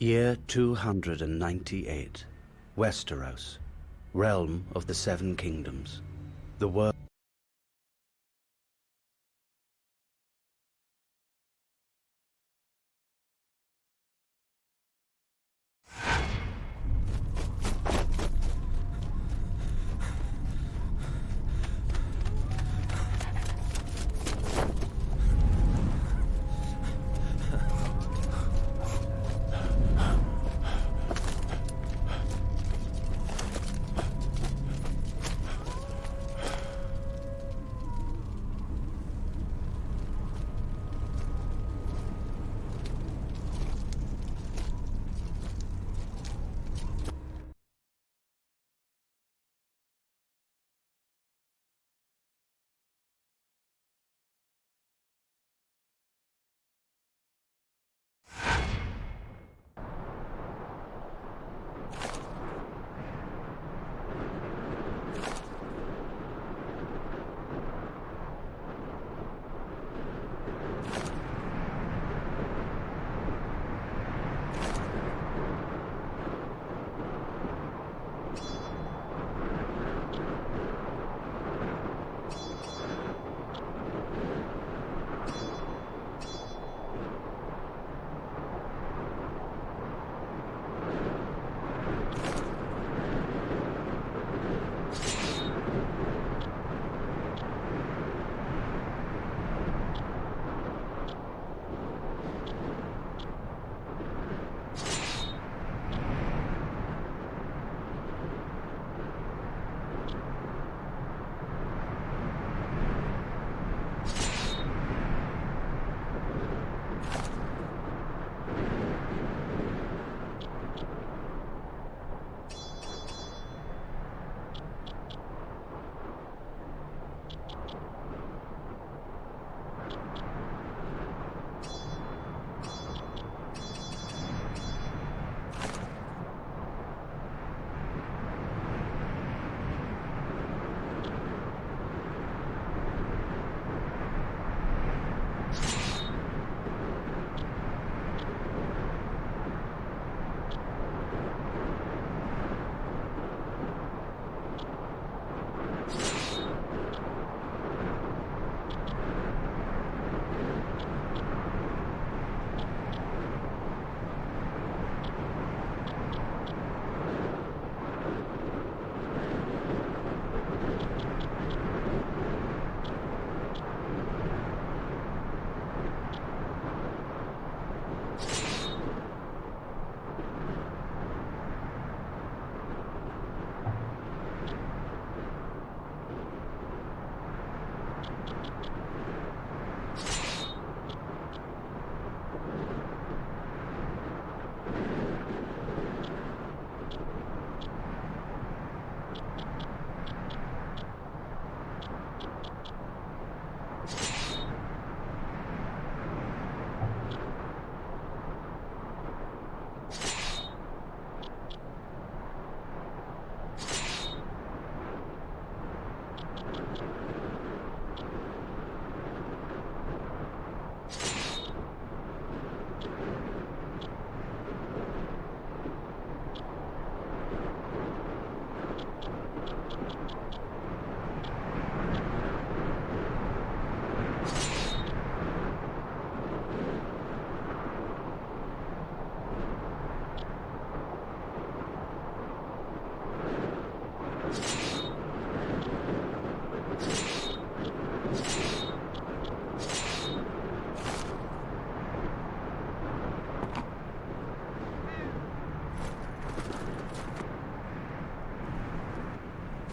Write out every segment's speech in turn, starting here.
Year 298. Westeros, realm of the Seven Kingdoms. The world.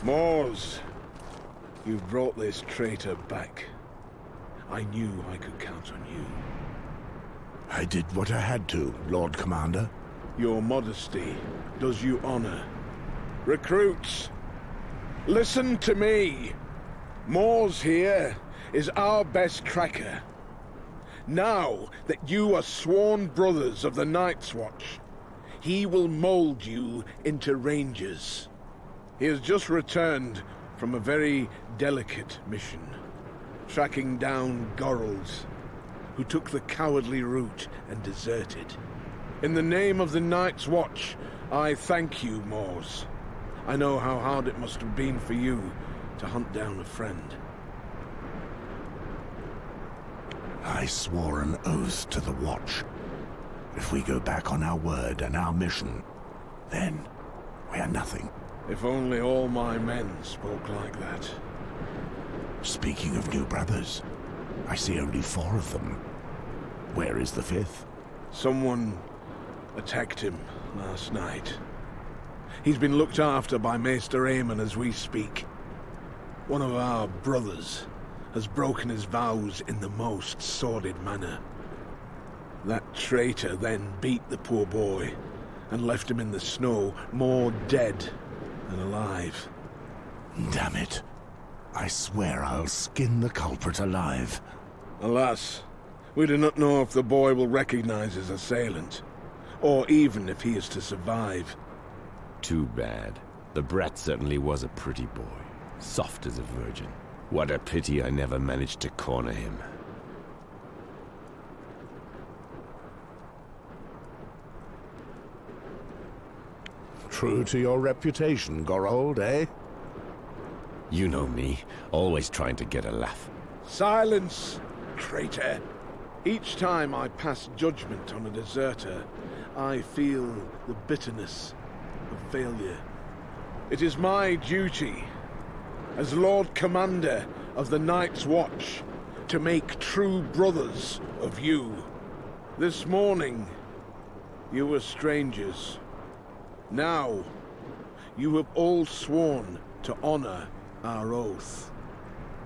Mors, you've brought this traitor back. I knew I could count on you. I did what I had to, Lord Commander. Your modesty does you honor. Recruits, listen to me. Mors here is our best tracker. Now that you are sworn brothers of the Night's Watch, he will mold you into rangers. He has just returned from a very delicate mission, tracking down Gorals, who took the cowardly route and deserted. In the name of the Night's Watch, I thank you, Moors. I know how hard it must have been for you to hunt down a friend. I swore an oath to the Watch. If we go back on our word and our mission, then we are nothing. If only all my men spoke like that. Speaking of new brothers, I see only 4 of them. Where is the 5th? Someone attacked him last night. He's been looked after by Maester Aemon as we speak. One of our brothers has broken his vows in the most sordid manner. That traitor then beat the poor boy and left him in the snow, more dead than alive. Damn it. I swear I'll skin the culprit alive. Alas, we do not know if the boy will recognize his assailant, or even if he is to survive. Too bad. The brat certainly was a pretty boy. Soft as a virgin. What a pity I never managed to corner him. True to your reputation, Gorold, eh? You know me, always trying to get a laugh. Silence, traitor! Each time I pass judgment on a deserter, I feel the bitterness of failure. It is my duty, as Lord Commander of the Night's Watch, to make true brothers of you. This morning, you were strangers. Now, you have all sworn to honor our oath.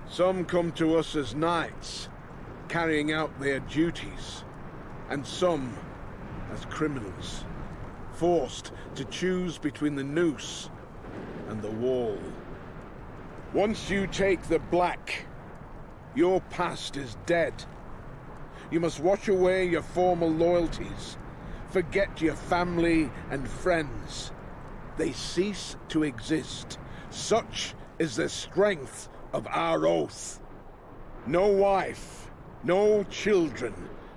Some come to us as knights, carrying out their duties, and some as criminals, forced to choose between the noose and the wall. Once you take the black, your past is dead. You must wash away your former loyalties, forget your family and friends. They cease to exist. Such is the strength of our oath. No wife, no children,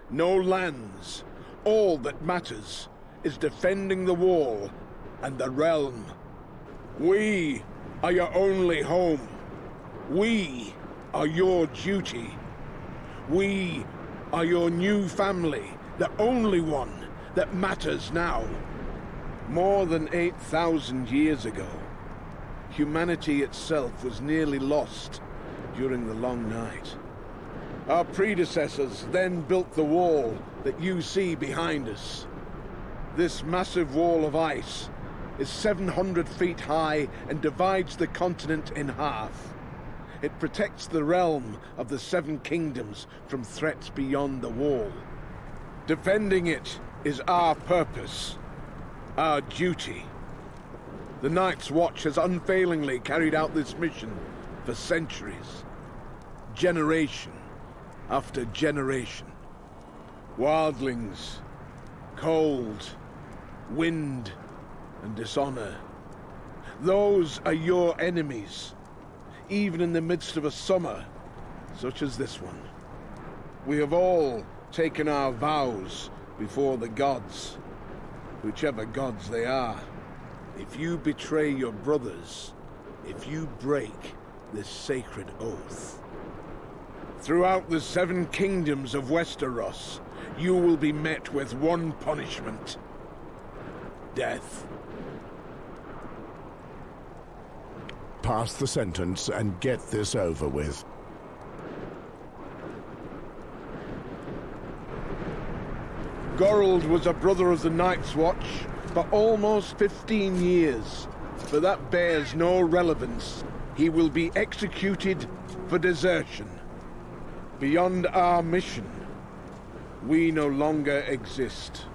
no lands. All that matters is defending the wall and the realm. We are your only home. We are your duty. We are your new family, the only one that matters now. More than 8,000 years ago, humanity itself was nearly lost during the long night. Our predecessors then built the wall that you see behind us. This massive wall of ice is 700 feet high and divides the continent in half. It protects the realm of the Seven Kingdoms from threats beyond the wall. Defending it is our purpose, our duty. The Night's Watch has unfailingly carried out this mission for centuries, generation after generation. Wildlings, cold, wind, and dishonor. Those are your enemies, even in the midst of a summer such as this one. We have all taken our vows before the gods, whichever gods they are. If you betray your brothers, if you break this sacred oath, throughout the Seven Kingdoms of Westeros, you will be met with one punishment: death. Pass the sentence and get this over with. Gorold was a brother of the Night's Watch for almost 15 years, but that bears no relevance. He will be executed for desertion. Beyond our mission, we no longer exist.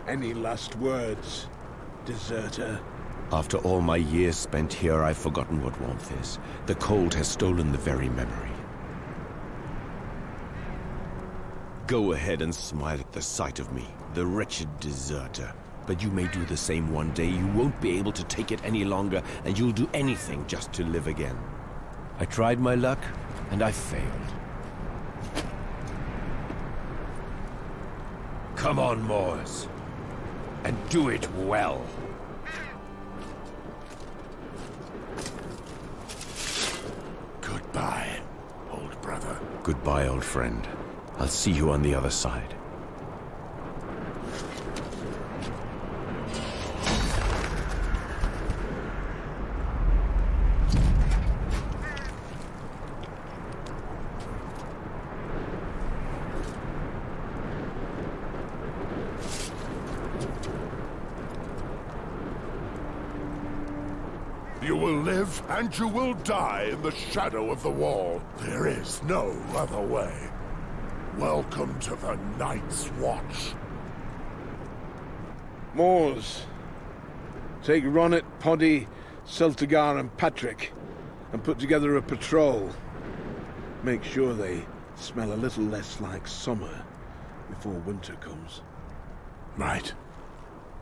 Any last words, deserter? After all my years spent here, I've forgotten what warmth is. The cold has stolen the very memory. Go ahead and smile at the sight of me, the wretched deserter. But you may do the same one day. You won't be able to take it any longer, and you'll do anything just to live again. I tried my luck, and I failed. Come on, Moors. and do it well. Goodbye, old brother. Goodbye, old friend. I'll see you on the other side. You will live and you will die in the shadow of the wall. There is no other way. Welcome to the Night's Watch. Moors, take Ronnet, Poddy, Celtigar and Patrick and put together a patrol. Make sure they smell a little less like summer before winter comes. Right.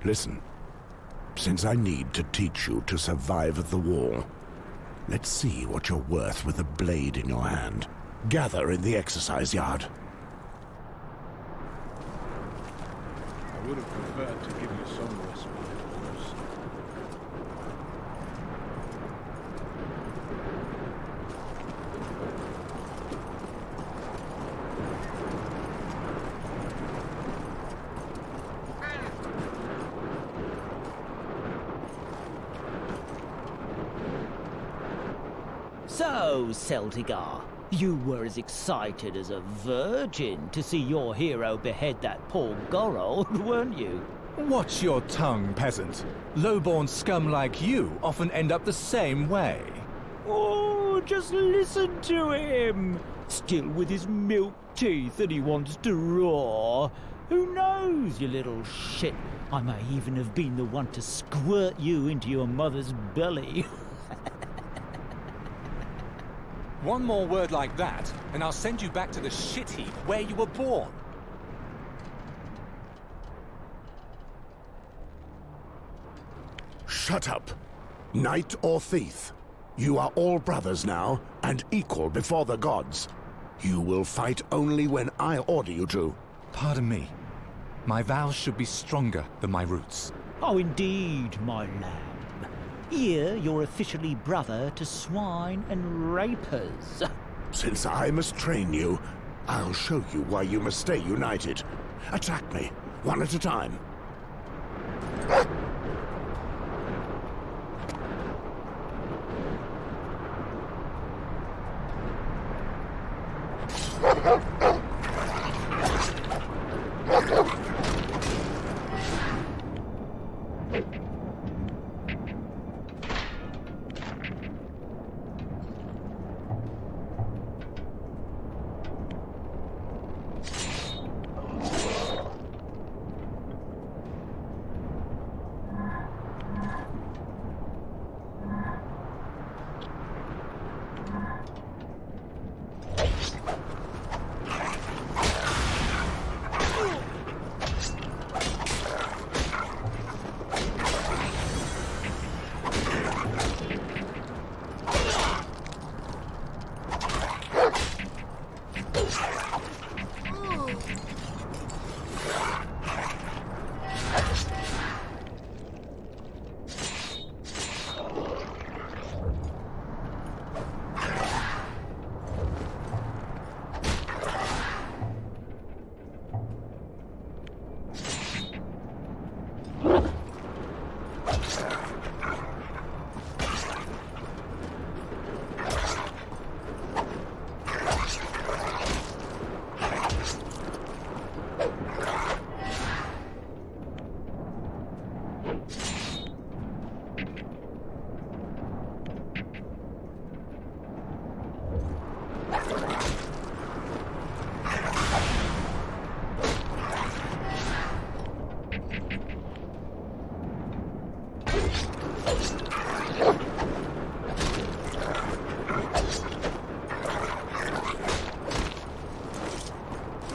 Listen. Since I need to teach you to survive at the wall, let's see what you're worth with a blade in your hand. Gather in the exercise yard. I would have preferred to give you some respite, of course. So, Celtigar, you were as excited as a virgin to see your hero behead that poor Gorold, weren't you? Watch your tongue, peasant. Low-born scum like you often end up the same way. Oh, just listen to him! Still with his milk teeth that he wants to roar. Who knows, you little shit? I may even have been the one to squirt you into your mother's belly. One more word like that, and I'll send you back to the shit heap where you were born. Shut up. Knight or thief. You are all brothers now, and equal before the gods. You will fight only when I order you to. Pardon me. My vows should be stronger than my roots. Oh, indeed, my lamb. Here, you're officially brother to swine and rapers. Since I must train you, I'll show you why you must stay united. Attack me, one at a time.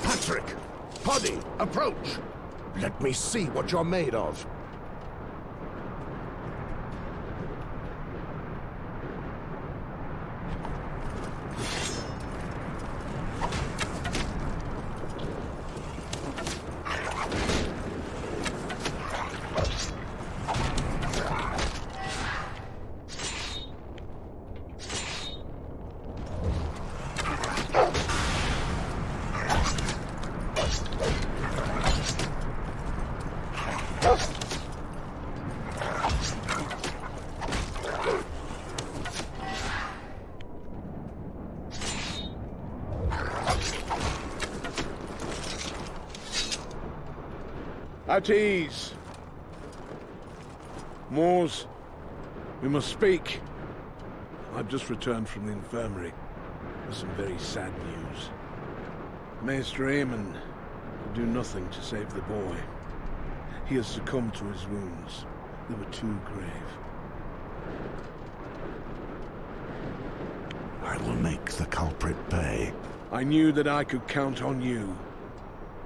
Patrick! Poddy, approach! Let me see what you're made of. At ease. Moors, we must speak. I've just returned from the infirmary with some very sad news. Maester Aemon could do nothing to save the boy. He has succumbed to his wounds. They were too grave. I will make the culprit pay. I knew that I could count on you.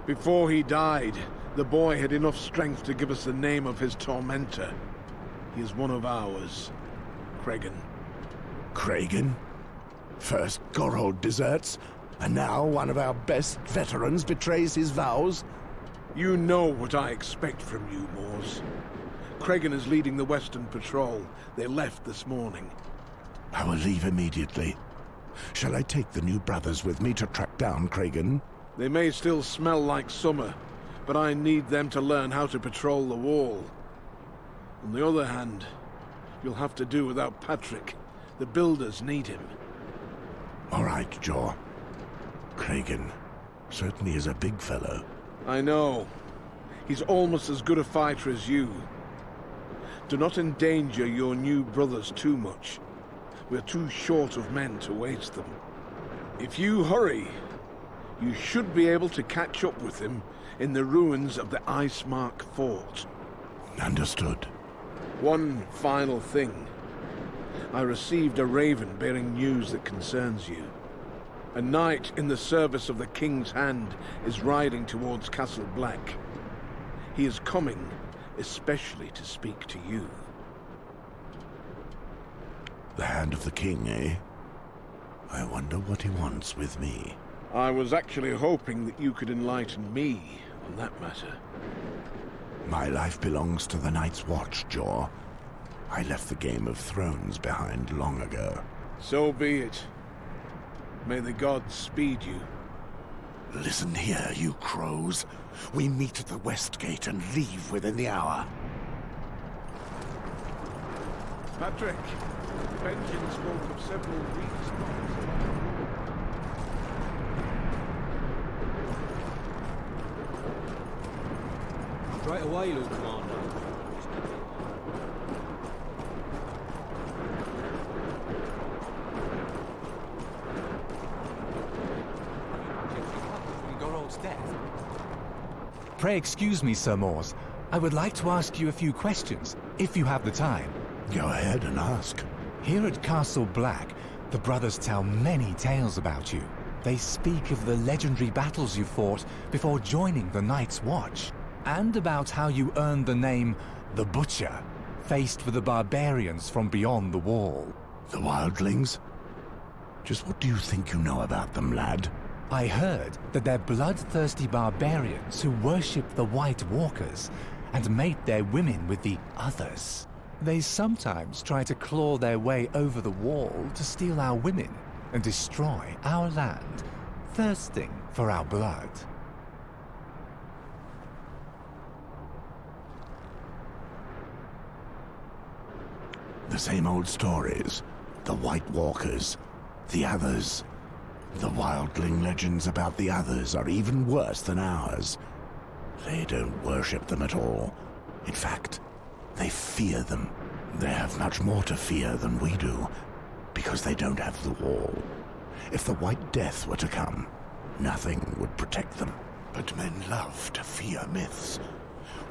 Before he died, the boy had enough strength to give us the name of his tormentor. He is one of ours, Cregan. Cregan? First Gorhold deserts, and now one of our best veterans betrays his vows? You know what I expect from you, Moors. Cregan is leading the Western Patrol. They left this morning. I will leave immediately. Shall I take the new brothers with me to track down Cregan? They may still smell like summer, but I need them to learn how to patrol the wall. On the other hand, you'll have to do without Patrick. The builders need him. All right, Jaw. Cregan certainly is a big fellow. I know. He's almost as good a fighter as you. Do not endanger your new brothers too much. We're too short of men to waste them. If you hurry, you should be able to catch up with him in the ruins of the Icemark Fort. Understood. One final thing. I received a raven bearing news that concerns you. A knight in the service of the King's Hand is riding towards Castle Black. He is coming especially to speak to you. The Hand of the King, eh? I wonder what he wants with me. I was actually hoping that you could enlighten me on that matter. My life belongs to the Night's Watch, Jaw. I left the Game of Thrones behind long ago. So be it. May the gods speed you. Listen here, you crows. We meet at the West Gate and leave within the hour. Patrick, Benjen spoke of several weeks. Right away, Lord Commander. Pray excuse me, Sir Moors. I would like to ask you a few questions, if you have the time. Go ahead and ask. Here at Castle Black, the brothers tell many tales about you. They speak of the legendary battles you fought before joining the Night's Watch, and about how you earned the name the Butcher, faced with the barbarians from beyond the wall. The wildlings? Just what do you think you know about them, lad? I heard that they're bloodthirsty barbarians who worship the White Walkers and mate their women with the others. They sometimes try to claw their way over the wall to steal our women and destroy our land, thirsting for our blood. The same old stories. The White Walkers. The others. The wildling legends about the others are even worse than ours. They don't worship them at all. In fact, they fear them. They have much more to fear than we do, because they don't have the wall. If the White Death were to come, nothing would protect them. But men love to fear myths.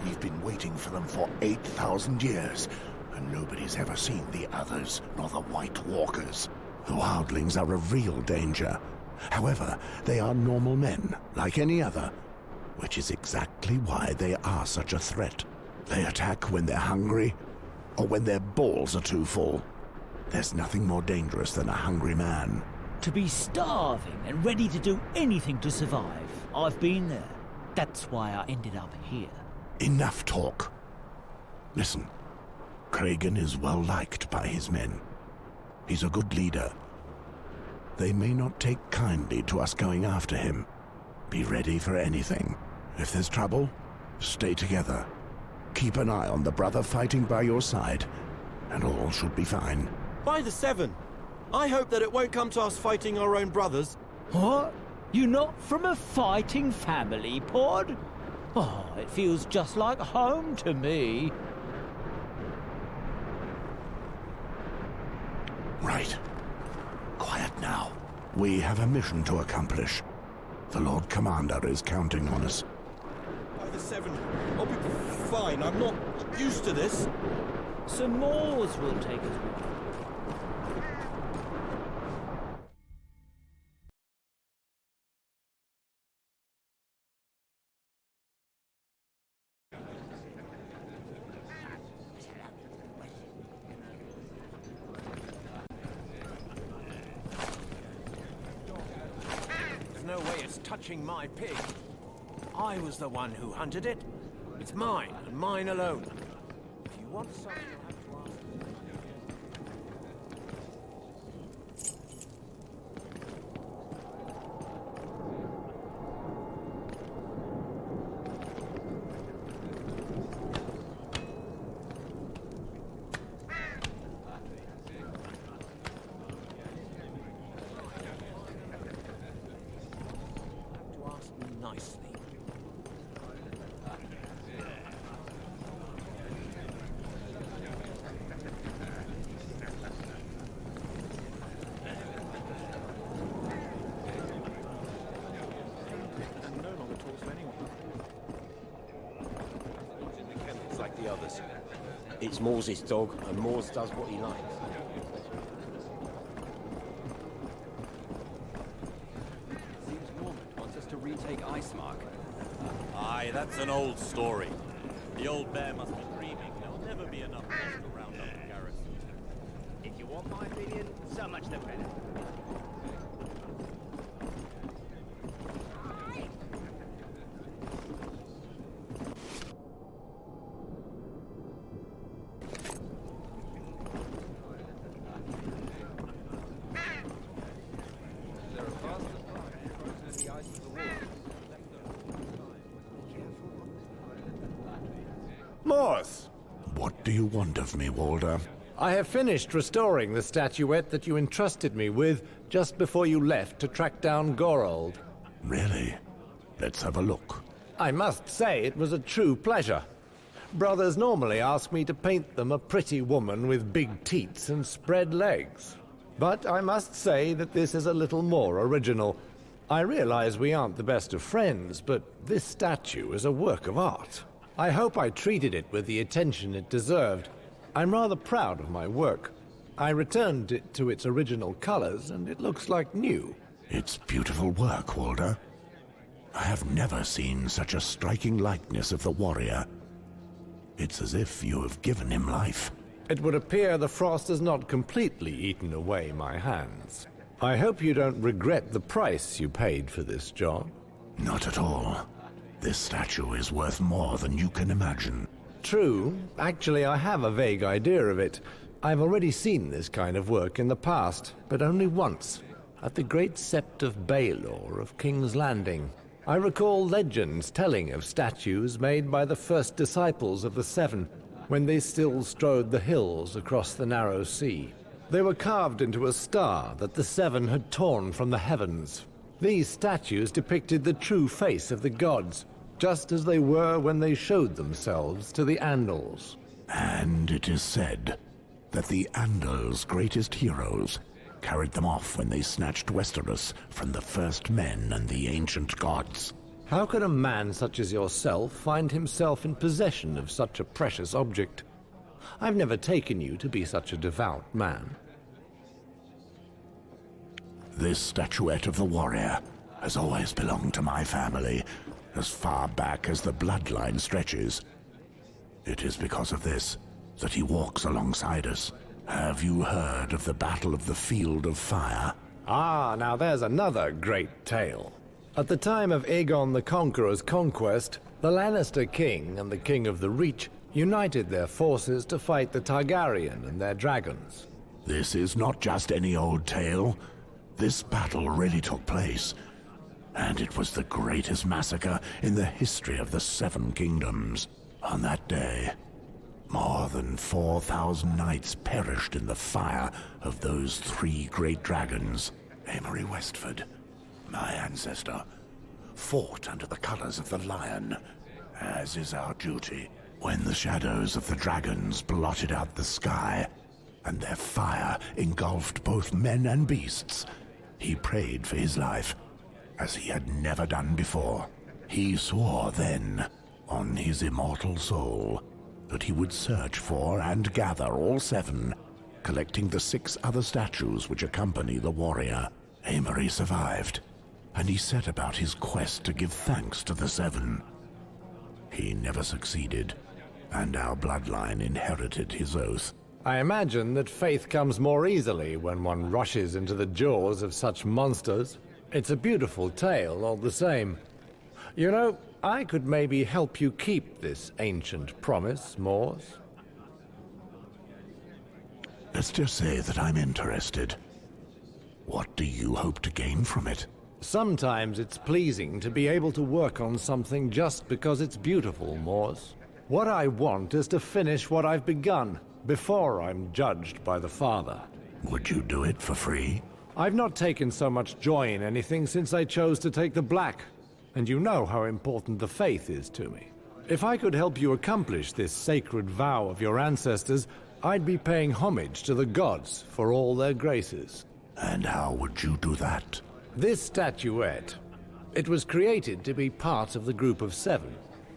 We've been waiting for them for 8,000 years, and nobody's ever seen the others, nor the White Walkers. The wildlings are a real danger. However, they are normal men, like any other, which is exactly why they are such a threat. They attack when they're hungry, or when their balls are too full. There's nothing more dangerous than a hungry man. To be starving and ready to do anything to survive. I've been there. That's why I ended up here. Enough talk. Listen, Cregan is well liked by his men. He's a good leader. They may not take kindly to us going after him. Be ready for anything. If there's trouble, stay together. Keep an eye on the brother fighting by your side, and all should be fine. By the Seven! I hope that it won't come to us fighting our own brothers. What? You're not from a fighting family, Pod? Oh, it feels just like home to me. Right. Quiet now. We have a mission to accomplish. The Lord Commander is counting on us. By the 7. I'll be fine. I'm not used to this. Some Moors will take us. There's no way it's touching my pig. I was the one who hunted it. It's mine, and mine alone. If you want some, you'll have to ask. To ask me nicely. And no longer talks to anyone. In the kennels like the others. It's Moore's dog, and Moores does what he likes. Seems Normand wants us to retake Icemark. Aye, that's an old story. The old bear must be dreaming. There'll never be enough men to round up the garrison. If you want my opinion, so much the better. Morse! What do you want of me, Walder? I have finished restoring the statuette that you entrusted me with just before you left to track down Gorold. Really? Let's have a look. I must say it was a true pleasure. Brothers normally ask me to paint them a pretty woman with big teats and spread legs. But I must say that this is a little more original. I realize we aren't the best of friends, but this statue is a work of art. I hope I treated it with the attention it deserved. I'm rather proud of my work. I returned it to its original colors, and it looks like new. It's beautiful work, Walder. I have never seen such a striking likeness of the warrior. It's as if you have given him life. It would appear the frost has not completely eaten away my hands. I hope you don't regret the price you paid for this job. Not at all. This statue is worth more than you can imagine. True. Actually, I have a vague idea of it. I've already seen this kind of work in the past, but only once, at the Great Sept of Baelor of King's Landing. I recall legends telling of statues made by the first disciples of the Seven, when they still strode the hills across the narrow sea. They were carved into a star that the Seven had torn from the heavens. These statues depicted the true face of the gods, just as they were when they showed themselves to the Andals. And it is said that the Andals' greatest heroes carried them off when they snatched Westeros from the first men and the ancient gods. How could a man such as yourself find himself in possession of such a precious object? I've never taken you to be such a devout man. This statuette of the warrior has always belonged to my family, as far back as the bloodline stretches. It is because of this that he walks alongside us. Have you heard of the Battle of the Field of Fire? Ah, now there's another great tale. At the time of Aegon the Conqueror's conquest, the Lannister king and the King of the Reach united their forces to fight the Targaryen and their dragons. This is not just any old tale. This battle really took place, and it was the greatest massacre in the history of the Seven Kingdoms. On that day, more than 4,000 knights perished in the fire of those three great dragons. Amory Westford, my ancestor, fought under the colors of the lion. as is our duty. When the shadows of the dragons blotted out the sky, and their fire engulfed both men and beasts, he prayed for his life, as he had never done before. He swore then, on his immortal soul, that he would search for and gather all 7, collecting the 6 other statues which accompany the warrior. Amory survived, and he set about his quest to give thanks to the 7. He never succeeded, and our bloodline inherited his oath. I imagine that faith comes more easily when one rushes into the jaws of such monsters. It's a beautiful tale all the same. You know, I could maybe help you keep this ancient promise, Morse. Let's just say that I'm interested. What do you hope to gain from it? Sometimes it's pleasing to be able to work on something just because it's beautiful, Morse. What I want is to finish what I've begun, before I'm judged by the Father. Would you do it for free? I've not taken so much joy in anything since I chose to take the black, and you know how important the faith is to me. If I could help you accomplish this sacred vow of your ancestors, I'd be paying homage to the gods for all their graces. And how would you do that? This statuette, it was created to be part of the group of 7.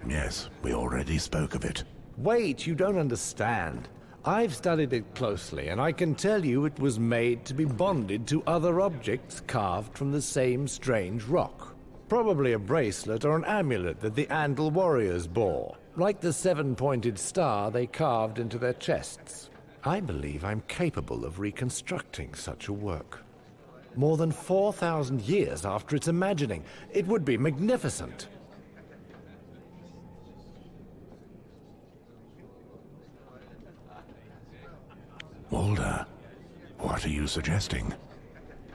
Yes, we already spoke of it. Wait, you don't understand. I've studied it closely, and I can tell you it was made to be bonded to other objects carved from the same strange rock. Probably a bracelet or an amulet that the Andal warriors bore, like the 7-pointed star they carved into their chests. I believe I'm capable of reconstructing such a work. More than 4,000 years after its imagining, it would be magnificent. Walder, what are you suggesting?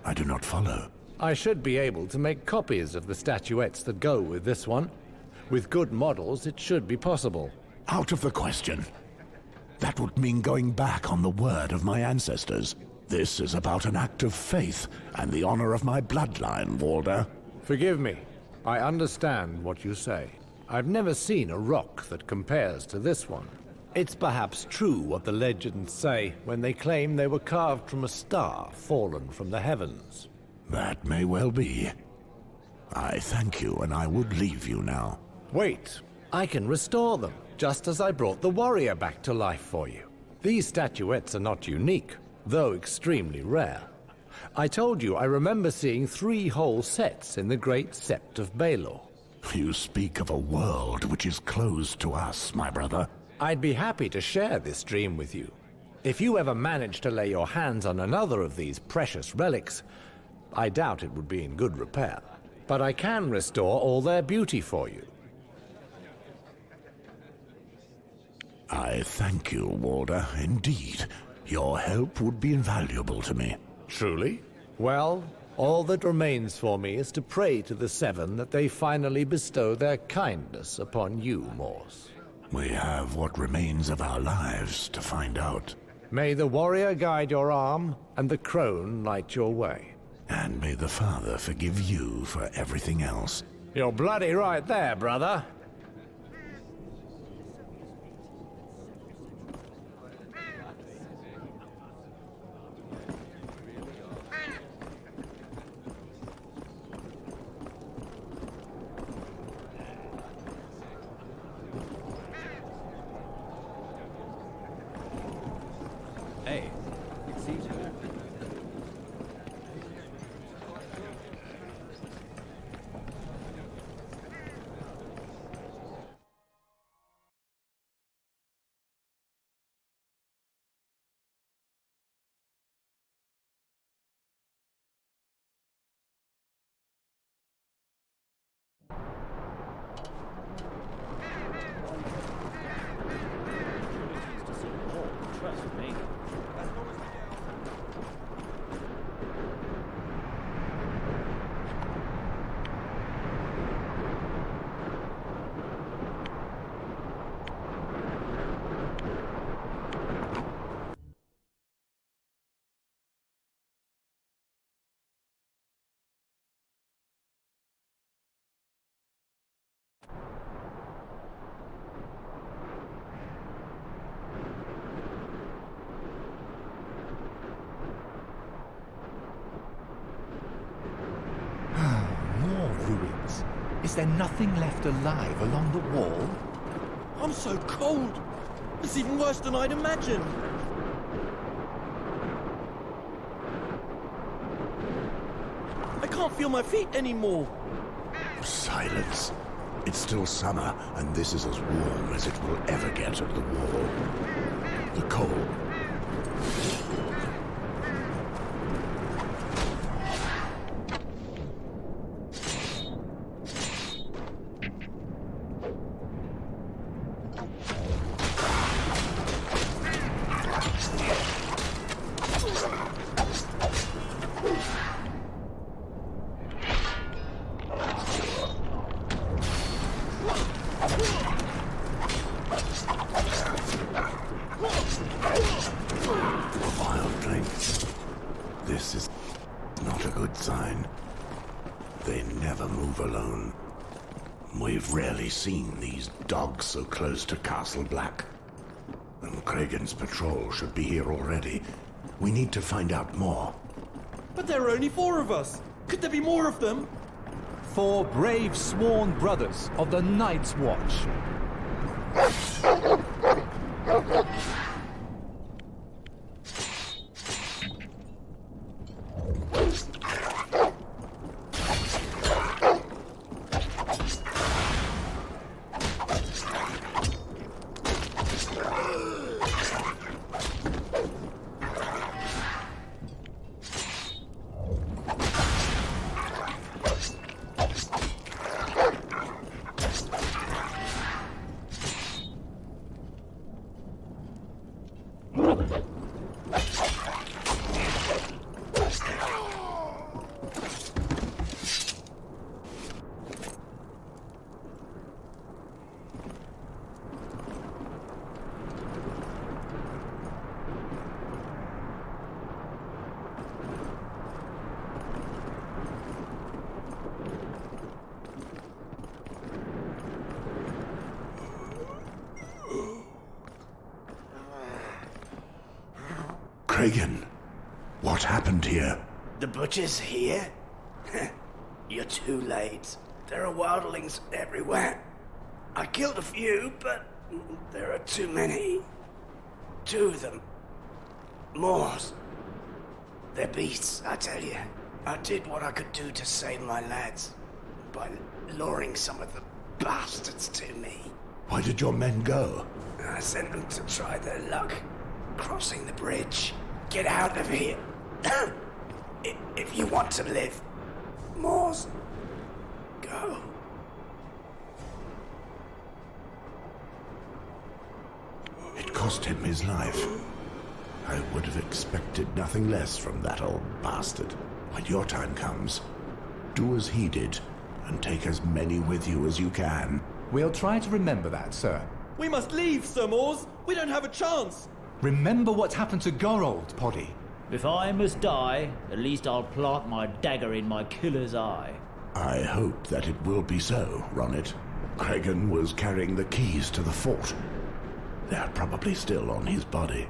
I do not follow. I should be able to make copies of the statuettes that go with this one. With good models, it should be possible. Out of the question. That would mean going back on the word of my ancestors. This is about an act of faith and the honor of my bloodline, Walder. Forgive me. I understand what you say. I've never seen a rock that compares to this one. It's perhaps true what the legends say when they claim they were carved from a star fallen from the heavens. That may well be. I thank you, and I would leave you now. Wait, I can restore them, just as I brought the warrior back to life for you. These statuettes are not unique, though extremely rare. I told you I remember seeing 3 whole sets in the Great Sept of Baelor. You speak of a world which is closed to us, my brother. I'd be happy to share this dream with you. If you ever manage to lay your hands on another of these precious relics, I doubt it would be in good repair. But I can restore all their beauty for you. I thank you, Walder. Indeed, your help would be invaluable to me. Truly? Well, all that remains for me is to pray to the 7 that they finally bestow their kindness upon you, Morse. We have what remains of our lives to find out. May the warrior guide your arm, and the crone light your way. And may the Father forgive you for everything else. You're bloody right there, brother. Hey, it seems you. Trust me. Is there nothing left alive along the wall? I'm so cold. It's even worse than I'd imagined. I can't feel my feet anymore. Silence. It's still summer, and this is as warm as it will ever get at the wall. The cold. This is not a good sign. They never move alone. We've rarely seen these dogs so close to Castle Black. And Kragan's patrol should be here already. We need to find out more. But there are only 4 of us. Could there be more of them? 4 brave sworn brothers of the Night's Watch. Kragan, what happened here? The butcher's here? You're too late. There are wildlings everywhere. I killed a few, but there are too many. 2 of them. Moors. They're beasts, I tell you. I did what I could do to save my lads by luring some of the bastards to me. Why did your men go? I sent them to try their luck crossing the bridge. Get out of here. If you want to live. Moors, go. It cost him his life. I would have expected nothing less from that old bastard. When your time comes, do as he did, and take as many with you as you can. We'll try to remember that, sir. We must leave, Sir Moors. We don't have a chance. Remember what happened to Gorold, Poddy. If I must die, at least I'll plant my dagger in my killer's eye. I hope that it will be so, Ronnet. Kragan was carrying the keys to the fort. They're probably still on his body.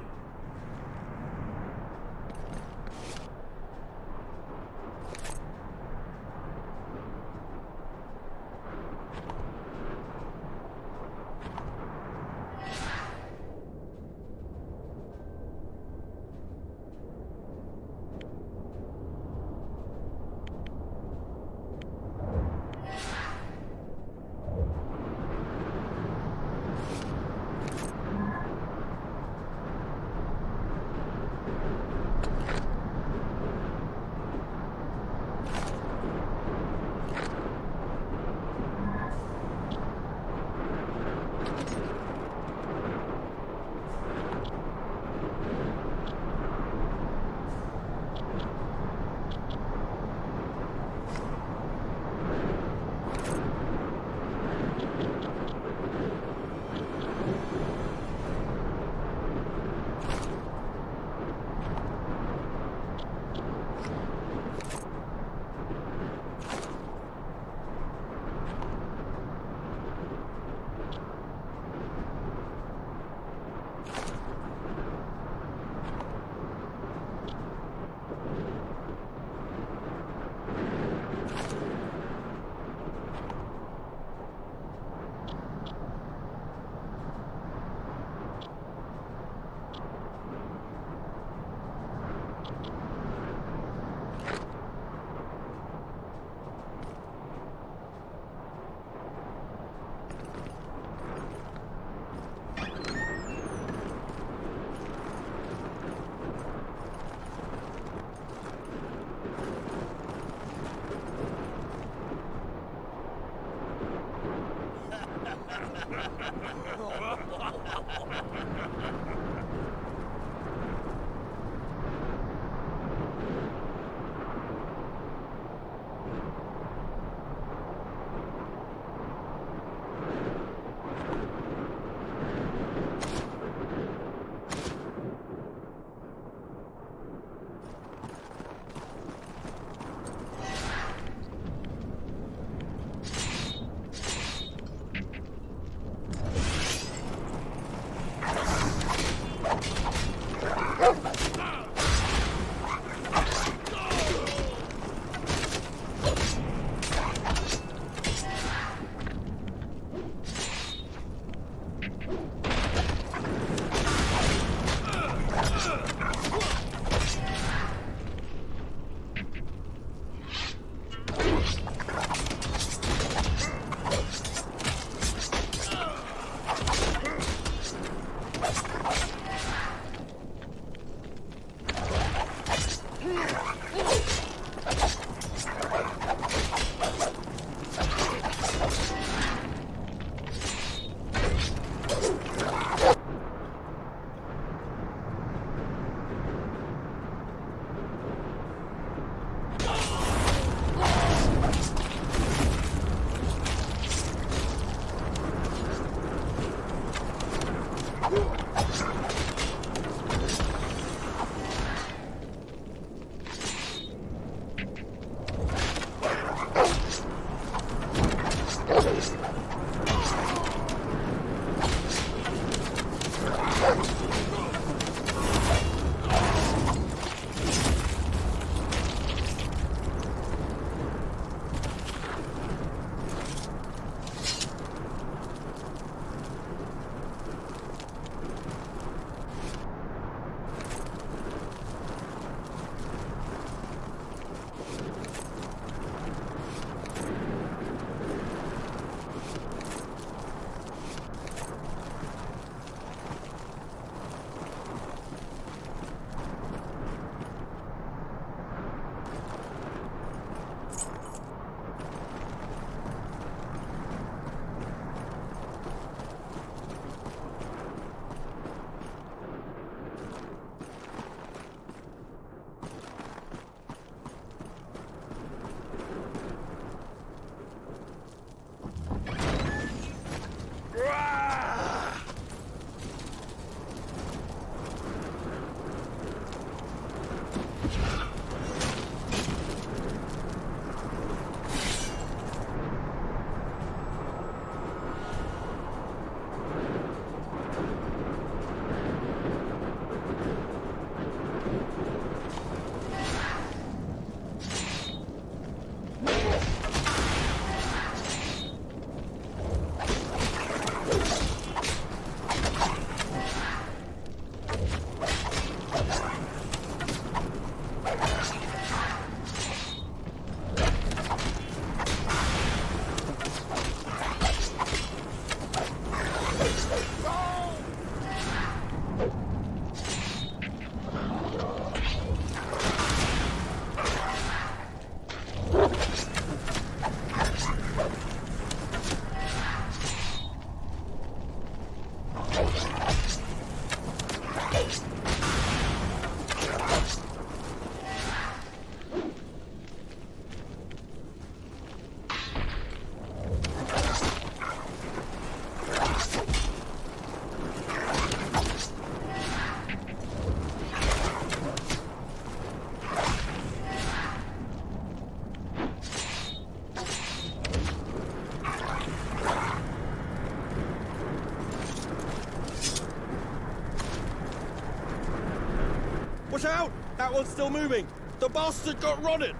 Watch out! That one's still moving. The bastard got rotted.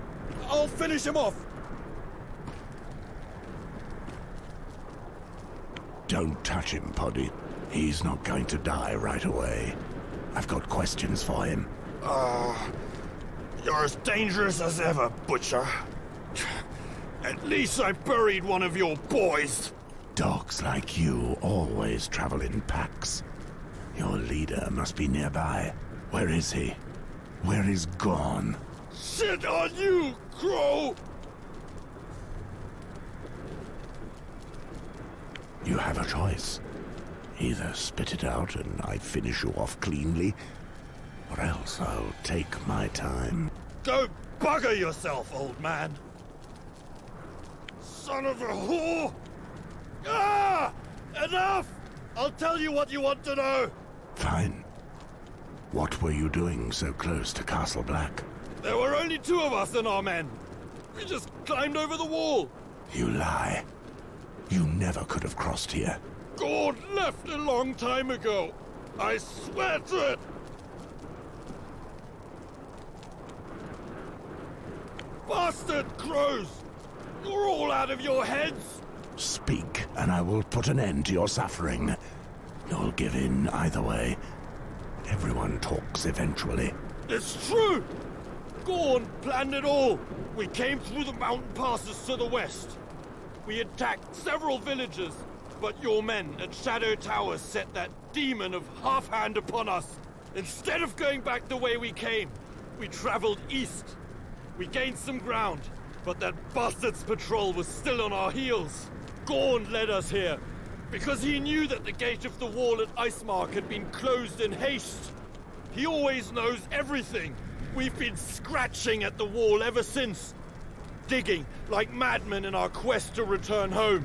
I'll finish him off. Don't touch him, Poddy. He's not going to die right away. I've got questions for him. You're as dangerous as ever, Butcher. At least I buried one of your boys. Dogs like you always travel in packs. Your leader must be nearby. Where is he? Where is Gorn? Shit on you, Crow! You have a choice. Either spit it out and I finish you off cleanly, or else I'll take my time. Go bugger yourself, old man! Son of a whore! Ah! Enough! I'll tell you what you want to know! Fine. What were you doing so close to Castle Black? There were only 2 of us and our men. We just climbed over the wall. You lie. You never could have crossed here. God left a long time ago. I swear to it! Bastard crows! You're all out of your heads! Speak, and I will put an end to your suffering. You'll give in either way. Everyone talks eventually. It's true! Gorn planned it all. We came through the mountain passes to the west. We attacked several villages, but your men at Shadow Tower set that demon of Half-Hand upon us. Instead of going back the way we came, we traveled east. We gained some ground, but that bastard's patrol was still on our heels. Gorn led us here, because he knew that the gate of the wall at Icemark had been closed in haste. He always knows everything. We've been scratching at the wall ever since, digging like madmen in our quest to return home.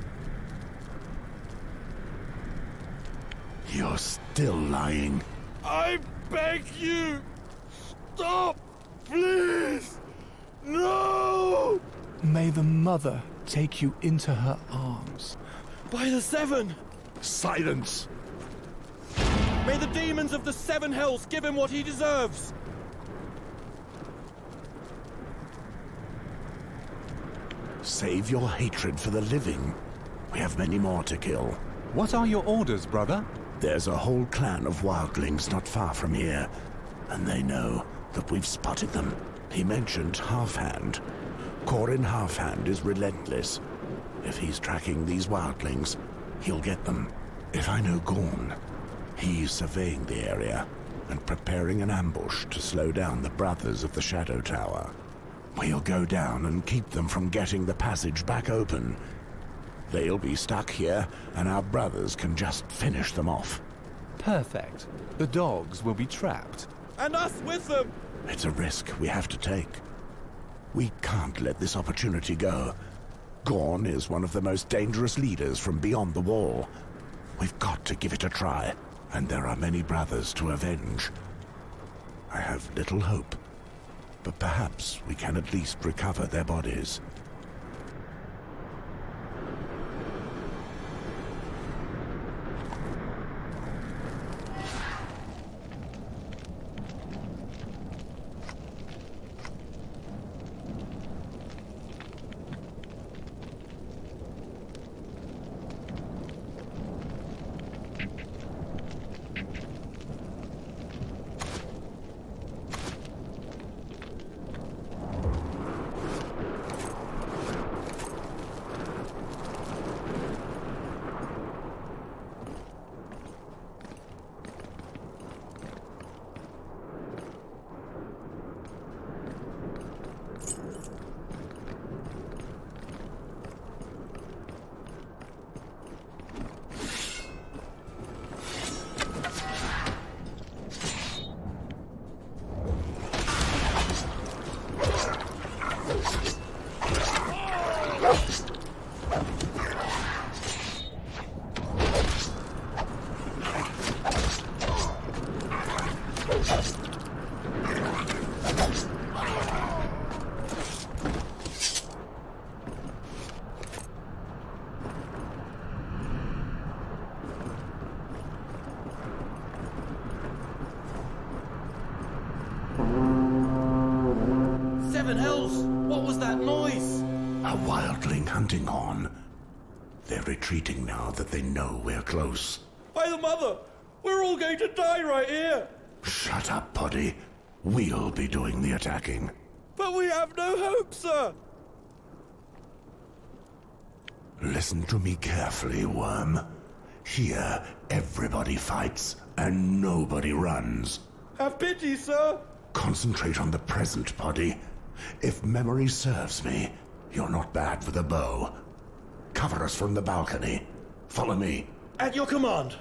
You're still lying. I beg you, stop, please! No! May the Mother take you into her arms. By the 7! Silence! May the demons of the 7 hells give him what he deserves! Save your hatred for the living. We have many more to kill. What are your orders, brother? There's a whole clan of wildlings not far from here, and they know that we've spotted them. He mentioned Half-Hand. Corin Half-Hand is relentless. If he's tracking these wildlings, he'll get them. If I know Gorn, he's surveying the area and preparing an ambush to slow down the brothers of the Shadow Tower. We'll go down and keep them from getting the passage back open. They'll be stuck here, and our brothers can just finish them off. Perfect. The dogs will be trapped. And us with them! It's a risk we have to take. We can't let this opportunity go. Gorn is one of the most dangerous leaders from beyond the wall. We've got to give it a try, and there are many brothers to avenge. I have little hope, but perhaps we can at least recover their bodies. Seven hells! What was that noise? A wildling hunting horn. They're retreating now that they know we're close. By the Mother! We're all going to die right here! Shut up, Poddy. We'll be doing the attacking. But we have no hope, sir! Listen to me carefully, Worm. Here, everybody fights, and nobody runs. Have pity, sir! Concentrate on the present, Poddy. If memory serves me, you're not bad with a bow. Cover us from the balcony. Follow me. At your command.